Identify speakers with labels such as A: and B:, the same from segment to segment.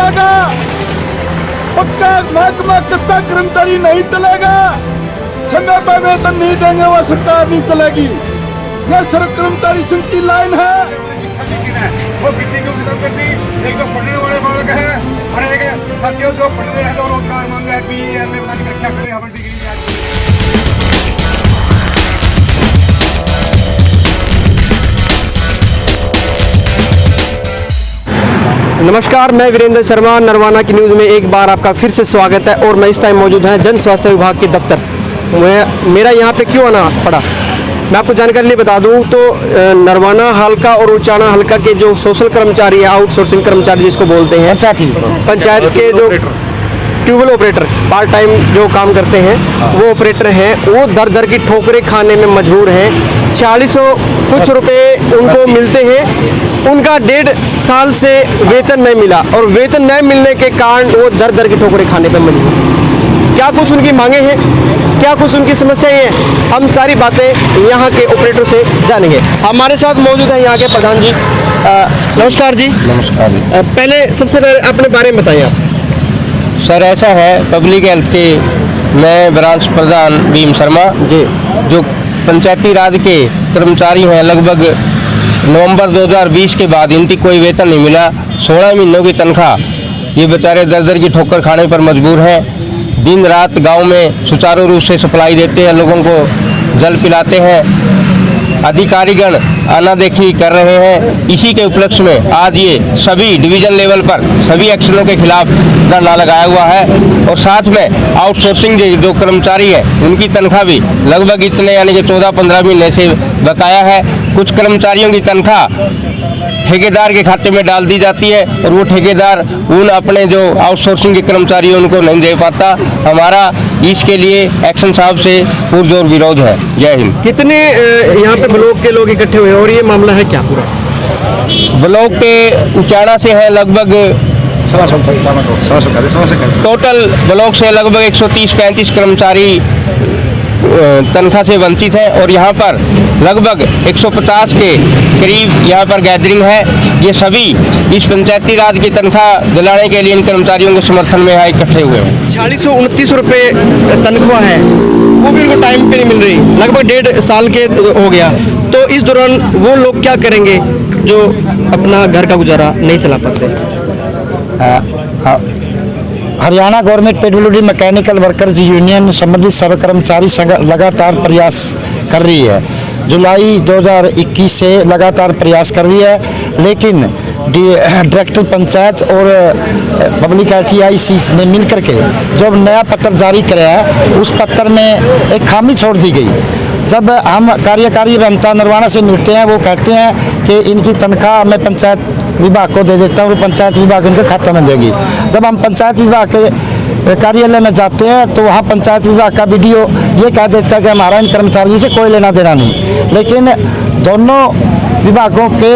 A: चलेगा, पक्का महकमा कत्ता कर्मचारी नहीं चलेगा, समय पर वेतन नहीं देंगे वो सरकार नहीं चलेगी। यह सड़क कर्मचारी संघ की लाइन है। वो किसी को एक तो पढ़ने वाले बालक है और एक साथियों जो पढ़ रहे हैं तो रोजगार मांग रहे हैं, BA MA बना के क्या करें, हमें डिग्री नहीं आती।
B: नमस्कार, मैं वीरेंद्र शर्मा। नरवाना की न्यूज़ में एक बार आपका फिर से स्वागत है और मैं इस टाइम मौजूद हैं जन स्वास्थ्य विभाग के दफ्तर। मेरा यहाँ पे क्यों आना पड़ा, मैं आपको जानकारी लिए बता दूं तो नरवाना हल्का और उचाना हल्का के जो सोशल कर्मचारी है, आउटसोर्सिंग कर्मचारी जिसको बोलते हैं, पंचायत के जो ट्यूबवेल ऑपरेटर पार्ट टाइम जो काम करते हैं वो ऑपरेटर हैं, वो दर दर की ठोकरें खाने में मजबूर हैं। 4600 कुछ रुपए उनको मिलते हैं, उनका 1.5 साल से वेतन नहीं मिला और वेतन नहीं मिलने के कारण वो दर दर की ठोकरें खाने पर मजबूर। क्या कुछ उनकी मांगे हैं, क्या कुछ उनकी समस्याएं हैं, हम सारी बातें यहाँ के ऑपरेटर से जानेंगे। हमारे साथ मौजूद हैं यहाँ के प्रधान जी। नमस्कार जी।
C: नमस्कार जी।
B: पहले सबसे पहले अपने बारे में बताइए आप।
C: सर, ऐसा है, पब्लिक हेल्थ के मैं ब्रांच प्रधान भीम शर्मा जी, जो पंचायती राज के कर्मचारी हैं, लगभग नवंबर 2020 के बाद इनकी कोई वेतन नहीं मिला। 16 महीनों की तनख्वाह ये बेचारे दर दर की ठोकर खाने पर मजबूर हैं। दिन रात गांव में सुचारू रूप से सप्लाई देते हैं, लोगों को जल पिलाते हैं, अधिकारीगण आना देखी कर रहे हैं। इसी के उपलक्ष्य में आज ये सभी डिवीजन लेवल पर सभी एक्शनों के खिलाफ धरना लगाया हुआ है और साथ में आउटसोर्सिंग जो कर्मचारी है उनकी तनख्वाह भी लगभग इतने यानी कि 14-15 महीने से बकाया है। कुछ कर्मचारियों की तनख्वाह ठेकेदार के खाते में डाल दी जाती है और वो ठेकेदार उन अपने जो आउटसोर्सिंग के कर्मचारी उनको नहीं दे पाता। हमारा इसके लिए एक्शन साहब से पुरजोर विरोध है। जय हिंद।
B: कितने यहाँ पे ब्लॉक के लोग इकट्ठे हुए और ये मामला है क्या पूरा?
C: ब्लॉक के उचाड़ा से है लगभग टोटल ब्लॉक से लगभग 130-135 कर्मचारी तनख्वाह से वंचित है और यहाँ पर लगभग 150 के करीब यहाँ पर गैदरिंग है। ये सभी इस पंचायती राज की तनख्वाह दिलाने के लिए इन कर्मचारियों के समर्थन में यहाँ इकट्ठे हुए हैं।
B: 4629 रुपये तनख्वाह है, वो भी उनको टाइम पे नहीं मिल रही, लगभग 1.5 साल के हो गया। तो इस दौरान वो लोग क्या करेंगे जो अपना घर का गुजारा नहीं चला पाते?
D: Haryana government PWD mechanical workers union संबंधित सभी कर्मचारी संघ लगातार प्रयास कर रही है। जुलाई 2021 से लगातार प्रयास कर रही है, लेकिन डायरेक्टर पंचायत और पब्लिक ITIC ने मिल करके जो नया पत्र जारी कराया उस पत्र में एक खामी छोड़ दी गई। जब हम कार्यकारी अभियंता नरवाना से मिलते हैं, वो कहते हैं कि इनकी तनख्वाह मैं पंचायत विभाग को दे देता हूँ, पंचायत विभाग इनके खाते में देगी। जब हम पंचायत विभाग के कार्यालय में जाते हैं तो वहाँ पंचायत विभाग का BDO ये कह देता है कि हमारा इन कर्मचारियों से कोई लेना देना नहीं। लेकिन दोनों विभागों के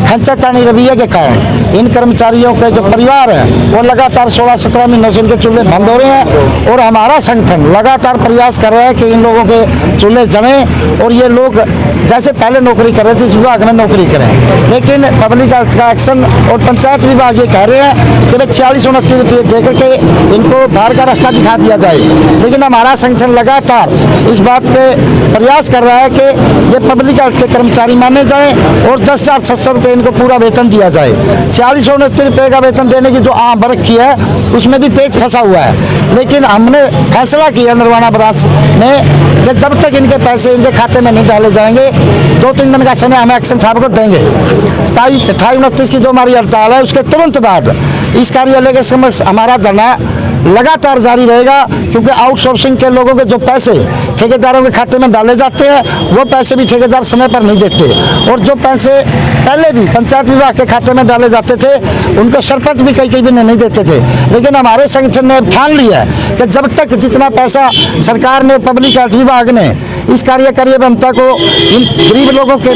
D: खंचातानी रवैये के कारण इन कर्मचारियों के जो परिवार हैं वो लगातार 16-17 महीनों से इनके चूल्हे बंद हो रहे हैं और हमारा संगठन लगातार प्रयास कर रहा है कि इन लोगों के चूल्हे जलें और ये लोग जैसे पहले नौकरी कर रहे थे इस विभाग में नौकरी करें। लेकिन पब्लिक हेल्थ का एक्शन और पंचायत विभाग ये कह रहे हैं कि भाई 4629 रुपये दे करके इनको बाहर का रास्ता दिखा दिया जाए। लेकिन हमारा संगठन लगातार इस बात पे प्रयास कर रहा है कि ये पब्लिक हेल्थ के कर्मचारी माने जाएँ और 10,600 रुपये इनको पूरा वेतन दिया जाए। 4629 रुपये का वेतन देने की जो आम रखी है उसमें भी पेच फंसा हुआ है। लेकिन हमने फैसला किया नरवाना ब्रांच में कि जब तक इनके पैसे इनके खाते में नहीं डाले जाएंगे 2-3 दिन का समय हम एक्शन साहब को देंगे। 28-29 की जो हमारी हड़ताल है उसके तुरंत बाद इस कार्यालय के समक्ष हमारा धरना लगातार जारी रहेगा, क्योंकि आउटसोर्सिंग के लोगों के जो पैसे ठेकेदारों के खाते में डाले जाते हैं वो पैसे भी ठेकेदार समय पर नहीं देते और जो पैसे पहले भी पंचायत विभाग के खाते में डाले जाते थे उनको सरपंच भी कई भी नहीं देते थे। लेकिन हमारे संगठन ने ठान लिया है कि जब तक जितना पैसा सरकार ने पब्लिक हेल्थ विभाग ने इस कार्यकारी अभियंता को इन गरीब लोगों के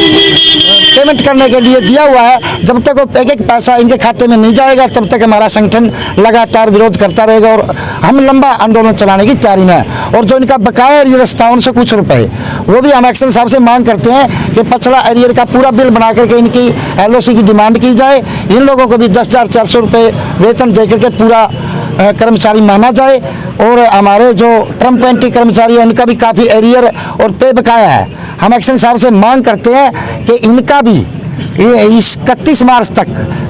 D: पेमेंट करने के लिए दिया हुआ है, जब तक वो एक पैसा इनके खाते में नहीं जाएगा तब तक हमारा संगठन लगातार विरोध करता रहेगा और हम लंबा आंदोलन चलाने की तैयारी में हैं। और जो इनका बकाया एरियर 57 कुछ रुपए, वो भी हम एक्शन साहब से मांग करते हैं कि पछड़ा एरियर का पूरा बिल बना करके इनकी LOC की डिमांड की जाए। इन लोगों को भी 10,400 रुपये वेतन दे करके पूरा कर्मचारी माना जाए। और हमारे जो टर्म 20 कर्मचारी हैं, इनका भी काफ़ी एरियर और पे बकाया है। हम एक्शन साहब से मांग करते हैं कि इनका भी इस 31 मार्च तक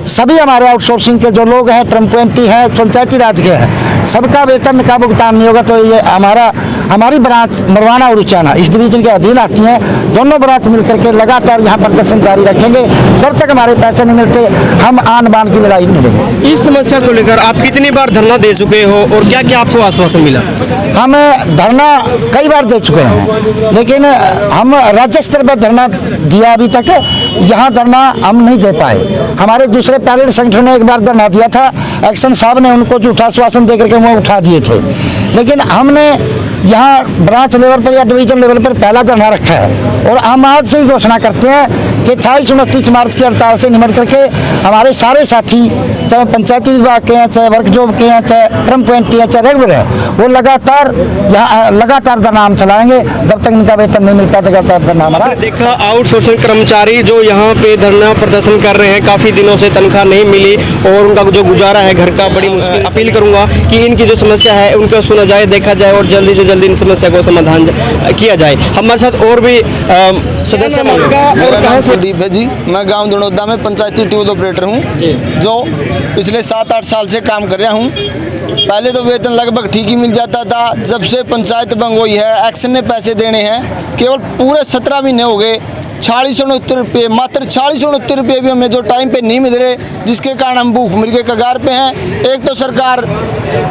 D: सभी हमारे आउटसोर्सिंग के जो लोग हैं, टर्म 20 हैं, पंचायती राज के हैं, सबका वेतन का भुगतान नहीं होगा तो ये हमारी ब्रांच नरवाना और उचाना इस डिवीजन के अधीन आती हैं। दोनों ब्रांच मिलकर के लगातार यहाँ प्रदर्शन जारी रखेंगे। जब तक हमारे पैसे नहीं मिलते हम आन बान की लड़ाई नहीं लड़ेंगे।
B: इस समस्या को लेकर आप कितनी बार धरना दे चुके हो और क्या क्या आपको आश्वासन मिला?
D: हम धरना कई बार दे चुके हैं, लेकिन हम राज्य स्तर पर धरना दिया, अभी तक यहाँ धरना हम नहीं दे पाए। हमारे दूसरे पैरेड संगठन ने एक बार धरना दिया था, एक्शन साहब ने उनको झूठा आश्वासन देकर के वो उठा दिए थे। लेकिन हमने यहाँ ब्रांच लेवल पर या डिवीजन लेवल पर पहला धरना रखा है और हम आज से ही घोषणा करते हैं कि 28-29 मार्च की हड़ताल से निमट करके हमारे सारे साथी, चाहे पंचायती विभाग के हैं, चाहे वर्क जॉब के हैं, चाहे टर्म 20 है, चाहे रेगुलर है, वो लगातार धरना हम चलाएंगे जब तक इनका वेतन नहीं मिलता। लगातार धरना हमारा।
B: देखा आउटसोर्सिंग कर्मचारी जो यहाँ पे धरना प्रदर्शन कर रहे हैं, काफी दिनों से तनख्वाह नहीं मिली और उनका जो गुजारा है घर का बड़ी मुश्किल। अपील करूंगा कि इनकी जो समस्या है उनको सुना जाए, देखा जाए और जल्दी से जल्दी इन समस्या को समाधान किया जाए। हमारे साथ और भी सदस्य
E: मेरा नाम प्रदीप है जी। मैं गांव दड़ौदा में पंचायती ट्यूब ऑपरेटर हूं, जो पिछले 7-8 साल से काम कर रहा हूं। पहले तो वेतन लगभग ठीक ही मिल जाता था। जब से पंचायत बंग हुई है, एक्शन ने पैसे देने हैं, केवल पूरे 17 महीने हो गए, 4669 रुपये, मात्र 4669 रुपये भी हमें जो टाइम पे नहीं मिल रहे, जिसके कारण हम भूखमरी के कगार पे हैं। एक तो सरकार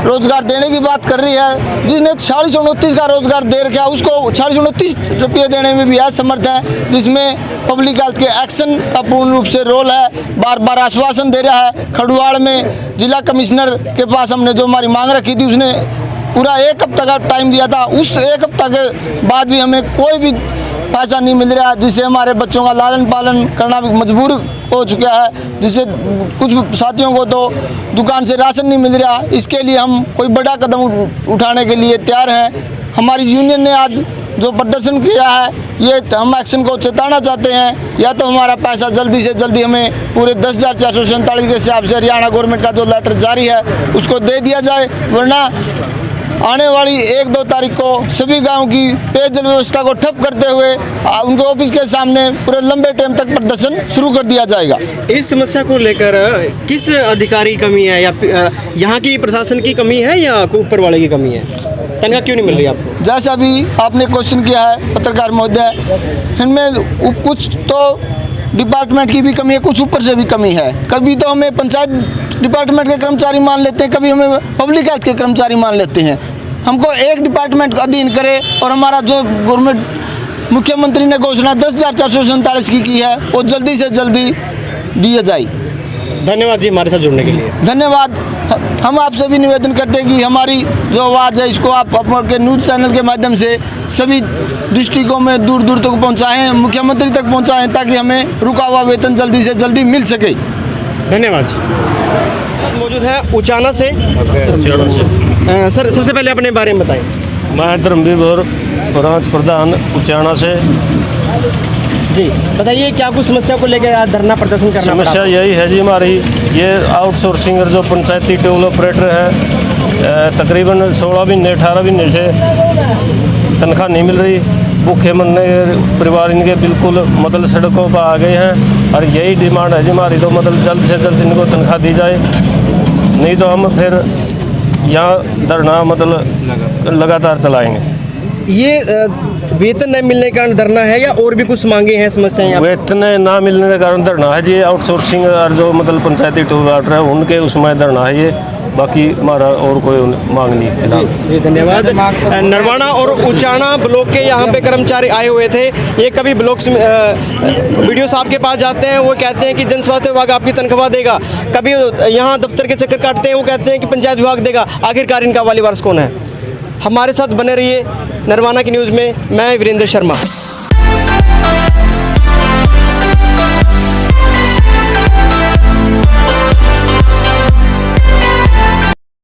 E: रोजगार देने की बात कर रही है, जिसने 4629 का रोजगार दे रखा है उसको 4629 रुपये देने में भी असमर्थ है, जिसमें पब्लिक हेल्थ के एक्शन का पूर्ण रूप से रोल है। बार बार आश्वासन दे रहा है। खड़ुआड़ में जिला कमिश्नर के पास हमने जो हमारी मांग रखी थी, उसने पूरा 1 हफ्ता का टाइम दिया था। उस 1 हफ्ता के बाद भी हमें कोई भी पैसा नहीं मिल रहा, जिससे हमारे बच्चों का लालन पालन करना भी मजबूर हो चुका है, जिससे कुछ साथियों को तो दुकान से राशन नहीं मिल रहा। इसके लिए हम कोई बड़ा कदम उठाने के लिए तैयार हैं। हमारी यूनियन ने आज जो प्रदर्शन किया है, ये हम एक्शन को चेताना चाहते हैं, या तो हमारा पैसा जल्दी से जल्दी हमें पूरे 10,447 के हिसाब से हरियाणा गवर्नमेंट का जो लेटर जारी है उसको दे दिया जाए, वरना आने वाली 1-2 तारीख को सभी गांव की पेयजल व्यवस्था को ठप करते हुए उनके ऑफिस के सामने पूरे लंबे टाइम तक प्रदर्शन शुरू कर दिया जाएगा।
B: इस समस्या को लेकर किस अधिकारी की कमी है, या यहाँ की प्रशासन की कमी है या ऊपर वाले की कमी है? तनख्वाह क्यों नहीं मिल रही आपको?
E: जैसा अभी आपने क्वेश्चन किया है पत्रकार महोदय, इनमें कुछ तो डिपार्टमेंट की भी कमी है, कुछ ऊपर से भी कमी है। कभी तो हमें पंचायत डिपार्टमेंट के कर्मचारी मान लेते हैं, कभी हमें पब्लिक हेल्थ के कर्मचारी मान लेते हैं। हमको एक डिपार्टमेंट अधीन करे और हमारा जो गवर्नमेंट मुख्यमंत्री ने घोषणा 10,447 की है वो जल्दी से जल्दी दिया जाए।
B: धन्यवाद जी हमारे साथ जुड़ने के लिए।
E: धन्यवाद। हम आपसे भी निवेदन करते हैं कि हमारी जो आवाज़ है इसको आप अपने न्यूज़ चैनल के माध्यम से सभी डिस्ट्रिक्टों में दूर दूर तक पहुंचाएं, मुख्यमंत्री तक पहुंचाएं, ताकि हमें रुका हुआ वेतन जल्दी से जल्दी मिल सके।
B: धन्यवाद जी। मौजूद है उचाना से। सर सबसे पहले अपने बारे में बताएं।
F: मैं धर्मवीर ब्रांच प्रधान उचाना से।
B: जी बताइए, क्या कुछ समस्या को लेकर आज धरना प्रदर्शन करना पड़ा?
F: समस्या यही है जी हमारी, ये आउटसोर्सिंग जो पंचायती ट्यूब ऑपरेटर है, तकरीबन 16 महीने 18 महीने से तनख्वाह नहीं मिल रही। भूखे मरने परिवार इनके बिल्कुल मतलब सड़कों पर आ गए हैं और यही डिमांड है जी हमारी, तो मतलब जल्द से जल्द इनको तनख्वाह दी जाए, नहीं तो हम फिर यहाँ धरना मतलब लगातार चलाएंगे।
B: ये वेतन न मिलने के कारण धरना है या और भी कुछ मांगे हैं, समस्याएं?
F: वेतन ना मिलने के कारण धरना है जी। आउटसोर्सिंग और जो मतलब पंचायती ट्यूब ऑपरेटर है उनके उसमें धरना है ये, बाकी हमारा और कोई मांग नहीं है।
B: जी धन्यवाद। नरवाना और उचाना ब्लॉक के यहाँ पे कर्मचारी आए हुए थे। ये कभी ब्लॉक वीडियो साहब के पास जाते हैं, वो कहते हैं कि जन स्वास्थ्य विभाग आपकी तनख्वाह देगा। कभी यहाँ दफ्तर के चक्कर काटते हैं, वो कहते हैं कि पंचायत विभाग देगा। आखिरकार इनका वाली वारिस कौन है? हमारे साथ बने रहिए नरवाना की न्यूज़ में। मैं वीरेंद्र शर्मा।